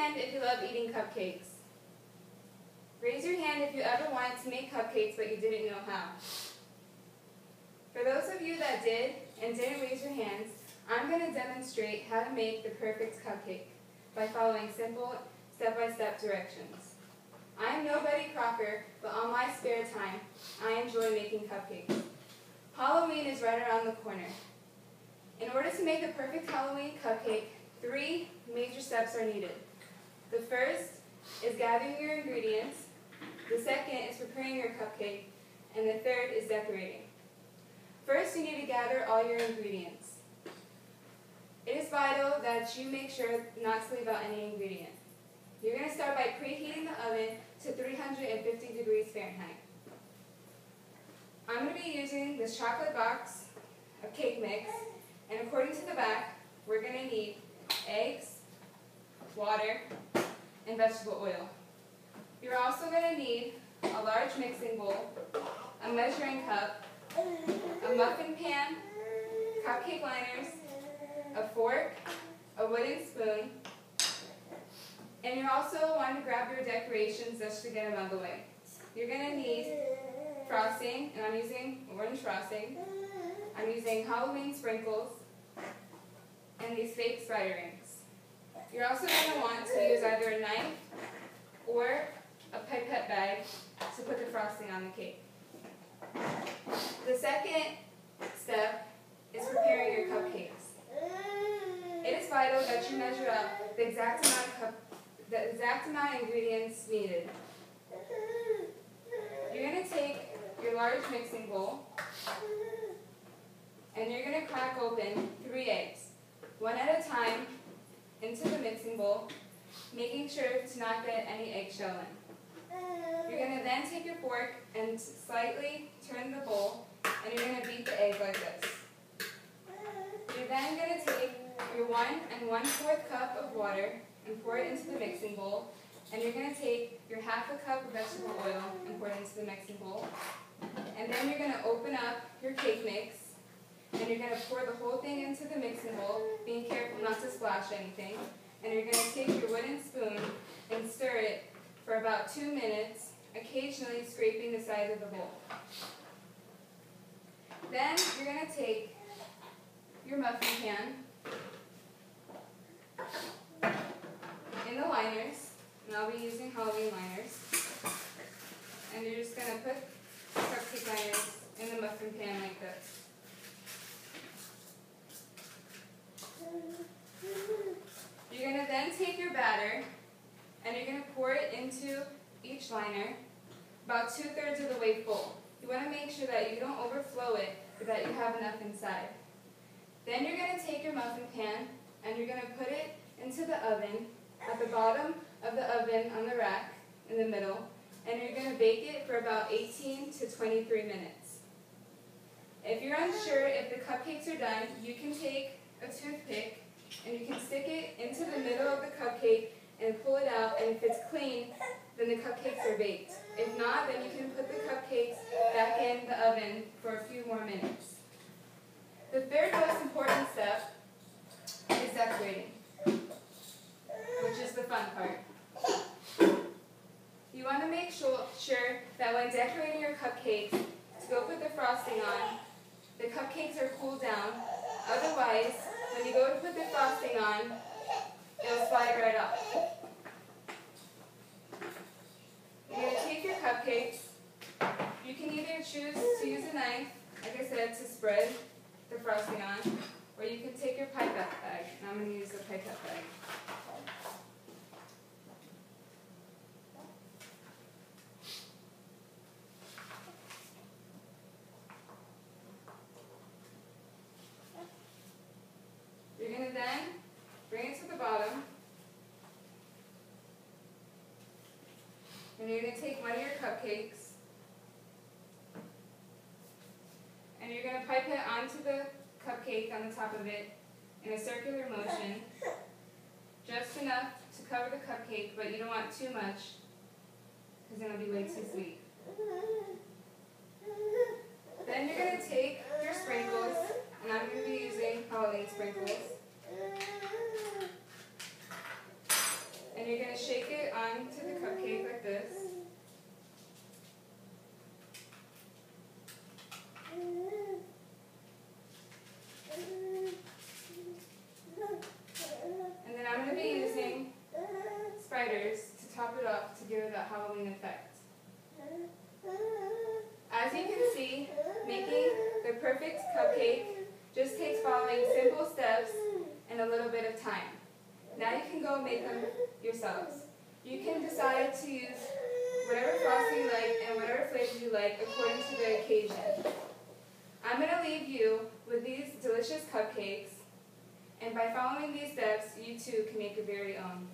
hand if you love eating cupcakes. Raise your hand if you ever wanted to make cupcakes but you didn't know how. For those of you that did and didn't raise your hands, I'm going to demonstrate how to make the perfect cupcake by following simple step-by-step directions. I am no Betty Crocker, but on my spare time, I enjoy making cupcakes. Halloween is right around the corner. In order to make a perfect Halloween cupcake, 3 major steps are needed. The first is gathering your ingredients, the second is preparing your cupcake, and the third is decorating. First, you need to gather all your ingredients. It is vital that you make sure not to leave out any ingredient. You're going to start by preheating the oven to 350 degrees Fahrenheit. I'm going to be using this chocolate box of cake mix, and according to the back, we're going to need eggs, water, and vegetable oil. You're also going to need a large mixing bowl, a measuring cup, a muffin pan, cupcake liners, a fork, a wooden spoon, and you're also wanting to grab your decorations just to get them out of the way. You're going to need frosting, and I'm using orange frosting. I'm using Halloween sprinkles, and these fake spider rings. You're also going to want to use either a knife or a pipette bag to put the frosting on the cake. The second step is preparing your cupcakes. It is vital that you measure out the exact amount of ingredients needed. You're going to take your large mixing bowl and you're going to crack open 3 eggs, one at a time, into the mixing bowl, making sure to not get any eggshell in. You're going to then take your fork and slightly turn the bowl, and you're going to beat the egg like this. You're then going to take your 1 1/4 cup of water and pour it into the mixing bowl, and you're going to take your 1/2 cup of vegetable oil and pour it into the mixing bowl. And then you're going to open up your cake mix, and you're going to pour the whole thing into the mixing bowl, being careful not to splash anything. And you're going to take your wooden spoon and stir it for about 2 minutes, occasionally scraping the sides of the bowl. Then you're going to take your muffin pan in the liners, and I'll be using Halloween liners. And you're just going to put cupcake liners in the muffin pan like this. You're going to then take your batter and you're going to pour it into each liner about 2/3 of the way full. You want to make sure that you don't overflow it, but that you have enough inside. Then you're going to take your muffin pan and you're going to put it into the oven at the bottom of the oven on the rack in the middle, and you're going to bake it for about 18 to 23 minutes. If you're unsure if the cupcakes are done, you can take a toothpick and you can stick it into the middle of the cupcake and pull it out, and if it's clean, then the cupcakes are baked. If not, then you can put the cupcakes back in the oven for a few more minutes. The third most important step is decorating, which is the fun part. You want to make sure that when decorating your cupcakes, to go put the frosting on, the cupcakes are cooled down. Otherwise, when you go to put the frosting on, it'll slide right off. You're going to take your cupcakes. You can either choose to use a knife, like I said, to spread the frosting on, or you can take your pipette bag. And I'm going to use the pipette bag. You're going to then bring it to the bottom, and you're going to take one of your cupcakes, and you're going to pipe it onto the cupcake on the top of it in a circular motion, just enough to cover the cupcake, but you don't want too much, because then it'll be way too sweet. Then you're going to take your sprinkles, and I'm going to be using Halloween sprinkles. And you're perfect cupcake just takes following simple steps and a little bit of time. Now you can go make them yourselves. You can decide to use whatever frosting you like and whatever flavors you like according to the occasion. I'm going to leave you with these delicious cupcakes, and by following these steps, you too can make your very own.